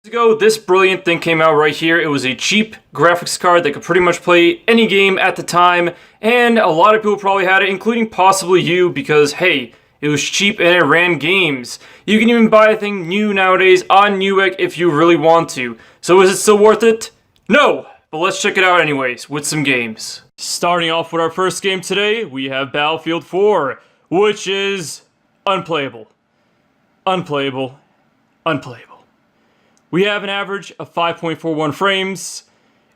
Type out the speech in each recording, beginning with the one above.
Ago, this brilliant thing came out right here. It was a cheap graphics card that could pretty much play any game at the time, and a lot of people probably had it, including possibly you, because hey, it was cheap and it ran games. You can even buy a thing new nowadays on Newegg if you really want to. So is it still worth it? No! But let's check it out anyways, with some games. Starting off with our first game today, we have Battlefield 4, which is unplayable. Unplayable. Unplayable. We have an average of 5.41 frames.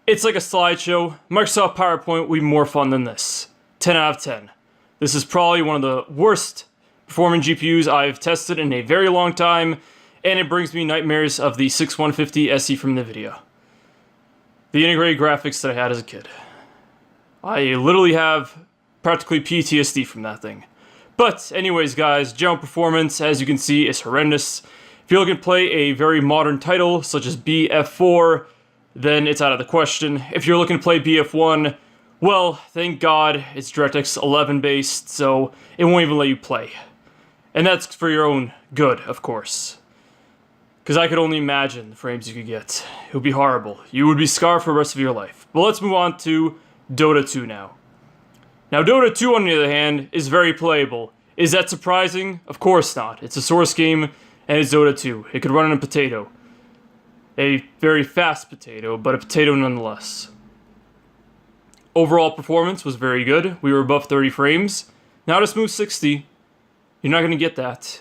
It's like a slideshow. Microsoft PowerPoint would be more fun than this. 10 out of 10. This is probably one of the worst performing GPUs I've tested in a very long time, and it brings me nightmares of the 6150 SE from NVIDIA. The integrated graphics that I had as a kid. I literally have practically PTSD from that thing. But anyways guys, general performance, as you can see, is horrendous. If you're looking to play a very modern title, such as BF4, then it's out of the question. If you're looking to play BF1, well, thank God it's DirectX 11 based, so it won't even let you play. And that's for your own good, of course. Because I could only imagine the frames you could get. It would be horrible. You would be scarred for the rest of your life. But let's move on to Dota 2 now. Now, Dota 2, on the other hand, is very playable. Is that surprising? Of course not. It's a Source game, and it's Dota 2. It could run on a potato. A very fast potato, but a potato nonetheless. Overall performance was very good. We were above 30 frames. Not a smooth 60. You're not going to get that.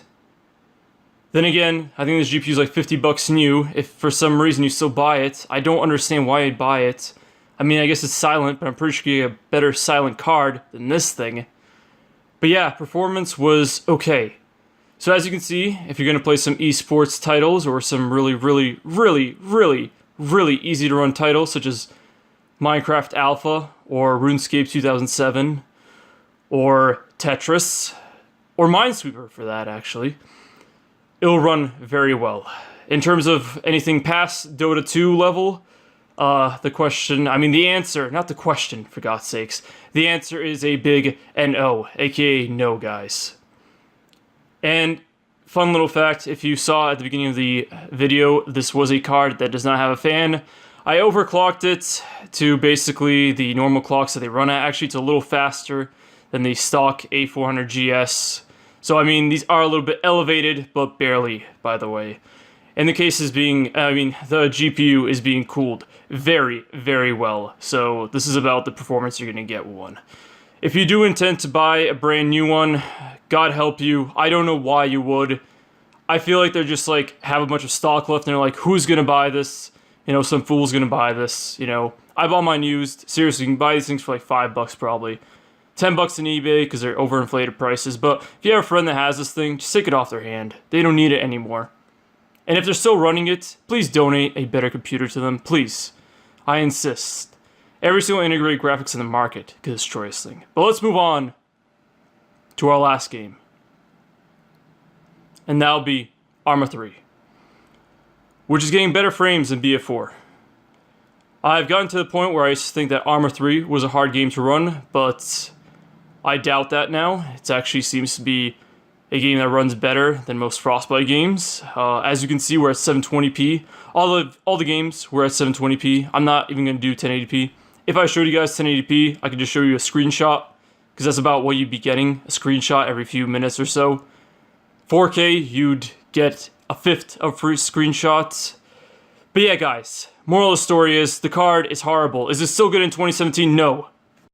Then again, I think this GPU is like 50 bucks new. If for some reason you still buy it, I don't understand why you'd buy it. I mean, I guess it's silent, but I'm pretty sure you get a better silent card than this thing. But yeah, performance was okay. So as you can see, if you're going to play some esports titles or some really easy to run titles such as Minecraft Alpha or RuneScape 2007 or Tetris or Minesweeper for that actually, it'll run very well. In terms of anything past Dota 2 level, the answer, not the question for God's sakes, the answer is a big NO, aka no guys. And fun little fact, if you saw at the beginning of the video, this was a card that does not have a fan. I overclocked it to basically the normal clocks that they run at. Actually, it's a little faster than the stock A400GS. So, I mean, these are a little bit elevated, but barely, by the way. And the case is the GPU is being cooled very, very well. So, this is about the performance you're going to get with one. If you do intend to buy a brand new one, God help you. I don't know why you would. I feel like they're just like, have a bunch of stock left and they're like, who's gonna buy this? You know, some fool's gonna buy this, you know. I bought mine used. Seriously, you can buy these things for like $5 probably. $10 on eBay because they're overinflated prices. But if you have a friend that has this thing, just take it off their hand. They don't need it anymore. And if they're still running it, please donate a better computer to them. Please. I insist. Every single integrated graphics in the market could destroy this thing. But let's move on to our last game. And that'll be ARMA 3. Which is getting better frames than BF4. I've gotten to the point where I used to think that ARMA 3 was a hard game to run, but I doubt that now. It actually seems to be a game that runs better than most Frostbite games. As you can see, we're at 720p. All the games were at 720p. I'm not even going to do 1080p. If I showed you guys 1080p, I could just show you a screenshot, because that's about what you'd be getting, a screenshot every few minutes or so. 4K, you'd get a fifth of free screenshots. But yeah, guys, moral of the story is, the card is horrible. Is it still good in 2017? No.